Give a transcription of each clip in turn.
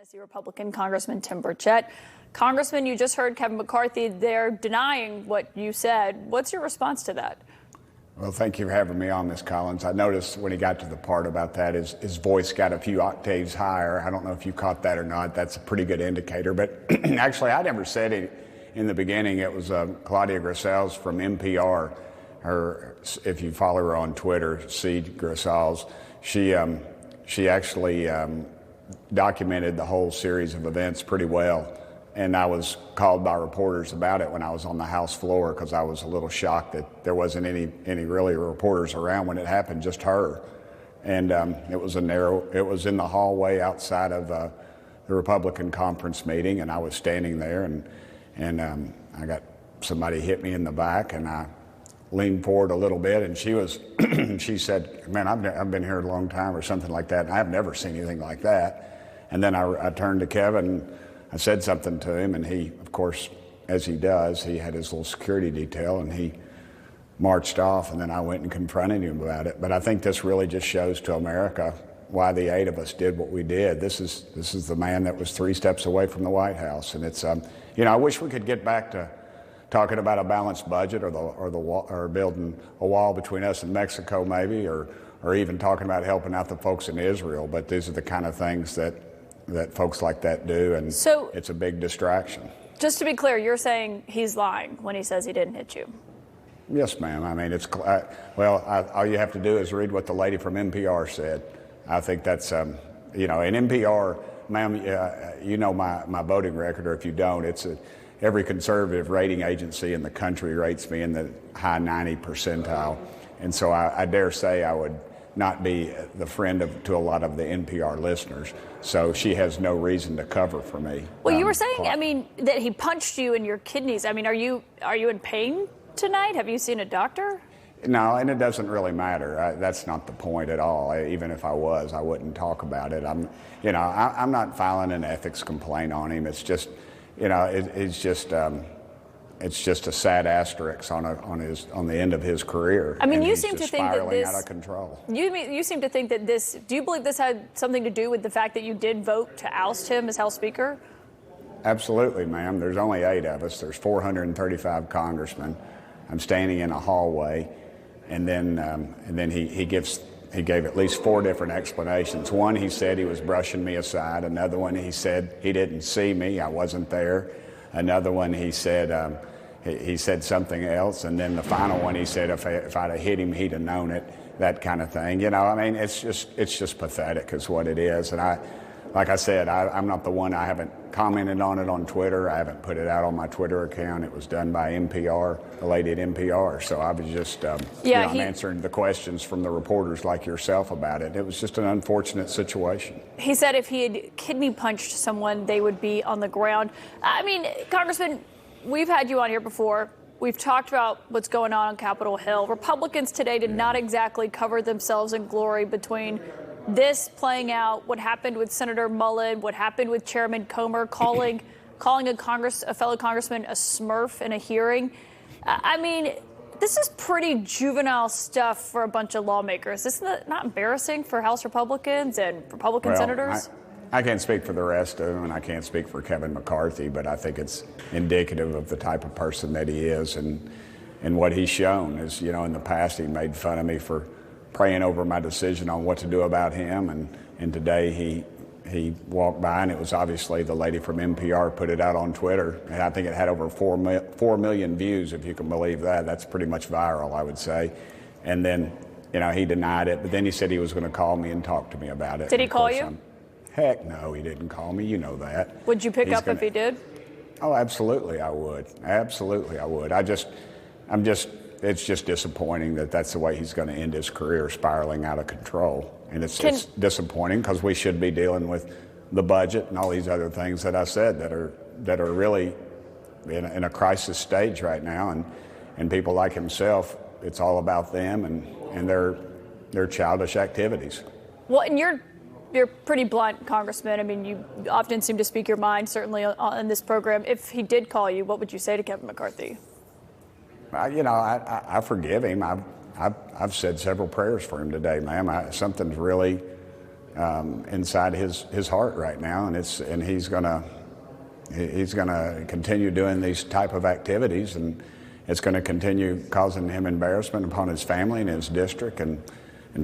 Tennessee Republican Congressman Tim Burchett. Congressman, you just heard Kevin McCarthy. They're denying what you said. What's your response to that? Well, thank you for having me on, Ms. Collins. I noticed when he got to the part about that, his voice got a few octaves higher. I don't know if you caught that or not. That's a pretty good indicator. But actually, I never said it in the beginning. It was Claudia Grisales from NPR. If you follow her on Twitter, C. Grisales, she actually documented the whole series of events pretty well. And I was called by reporters about it when I was on the House floor because I was a little shocked that there wasn't any really reporters around when it happened, just her. And it was in the hallway outside of the Republican conference meeting, and I was standing there, and I got somebody hit me in the back, and I leaned forward a little bit, and she said, "Man, I've been here a long time," or something like that, and I've never seen anything like that. And then I turned to Kevin. I said something to him, and he, of course, as he does, he had his little security detail, and he marched off, and then I went and confronted him about it. But I think this really just shows to America why the 8 of us did what we did. This is the man that was 3 steps away from the White House, and it's I wish we could get back to talking about a balanced budget or building a wall between us and Mexico maybe, or even talking about helping out the folks in Israel. But these are the kind of things that folks like that do, and so it's a big distraction. Just to be clear, you're saying he's lying when he says he didn't hit you? Yes, ma'am. I mean, all you have to do is read what the lady from NPR said. I think that's, and NPR, ma'am, you know my voting record, or if you don't, every conservative rating agency in the country rates me in the high 90 percentile. And so I dare say I would not be the friend to a lot of the NPR listeners. So she has no reason to cover for me. Well, you were saying, that he punched you in your kidneys. I mean, are you in pain tonight? Have you seen a doctor? No, and it doesn't really matter. That's not the point at all. Even if I was, I wouldn't talk about it. I'm not filing an ethics complaint on him. It's just, it's just a sad asterisk on the end of his career. I mean, you seem to think that this out of control. You seem to think that this. Do you believe this had something to do with the fact that you did vote to oust him as House Speaker? Absolutely, ma'am. There's only 8 of us. There's 435 congressmen. I'm standing in a hallway, and then he gave at least 4 different explanations. One, he said he was brushing me aside. Another one, he said he didn't see me. I wasn't there. Another one, he said something else. And then the final one, he said if I'd have hit him, he'd have known it, that kind of thing. It's just pathetic is what it is. And like I said, I'm not the one. I haven't commented on it on Twitter. I haven't put it out on my Twitter account. It was done by NPR, the lady at NPR. So I was just I'm answering the questions from the reporters like yourself about it. It was just an unfortunate situation. He said if he had kidney punched someone, they would be on the ground. I mean, Congressman, we've had you on here before. We've talked about what's going on Capitol Hill. Republicans today did not exactly cover themselves in glory between this playing out, what happened with Senator Mullen, what happened with Chairman Comer, calling a fellow congressman a smurf in a hearing. This is pretty juvenile stuff for a bunch of lawmakers. Isn't that not embarrassing for House Republicans and Republican senators? I can't speak for the rest of them, and I can't speak for Kevin McCarthy, but I think it's indicative of the type of person that he is and what he's shown. Is, in the past he made fun of me for praying over my decision on what to do about him, and today he walked by, and it was obviously the lady from NPR put it out on Twitter, and I think it had over 4 million views, if you can believe that. That's pretty much viral, I would say. And then, he denied it, but then he said he was going to call me and talk to me about it. Did he call you? Heck no, he didn't call me. You know that. Would you pick up if he did? Oh, absolutely I would. Absolutely I would. It's just disappointing that that's the way he's going to end his career, spiraling out of control. And it's disappointing because we should be dealing with the budget and all these other things that I said that are really in a crisis stage right now. And people like himself, it's all about them and their childish activities. Well, and you're pretty blunt, Congressman. I mean, you often seem to speak your mind, certainly on this program. If he did call you, what would you say to Kevin McCarthy? I forgive him. I've said several prayers for him today, ma'am. Something's really inside his heart right now, and he's gonna continue doing these type of activities, and it's going to continue causing him embarrassment upon his family and his district, and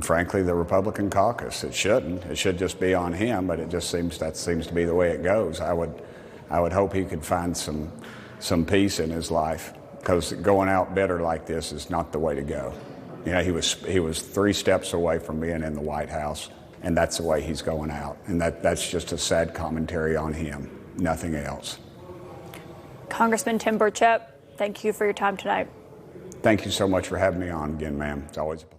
frankly the Republican caucus. It shouldn't. It should just be on him, but it just seems to be the way it goes. I would hope he could find some peace in his life, because going out bitter like this is not the way to go. You know, he was 3 steps away from being in the White House, and that's the way he's going out, and that's just a sad commentary on him, nothing else. Congressman Tim Burchett, thank you for your time tonight. Thank you so much for having me on again, ma'am. It's always a pleasure.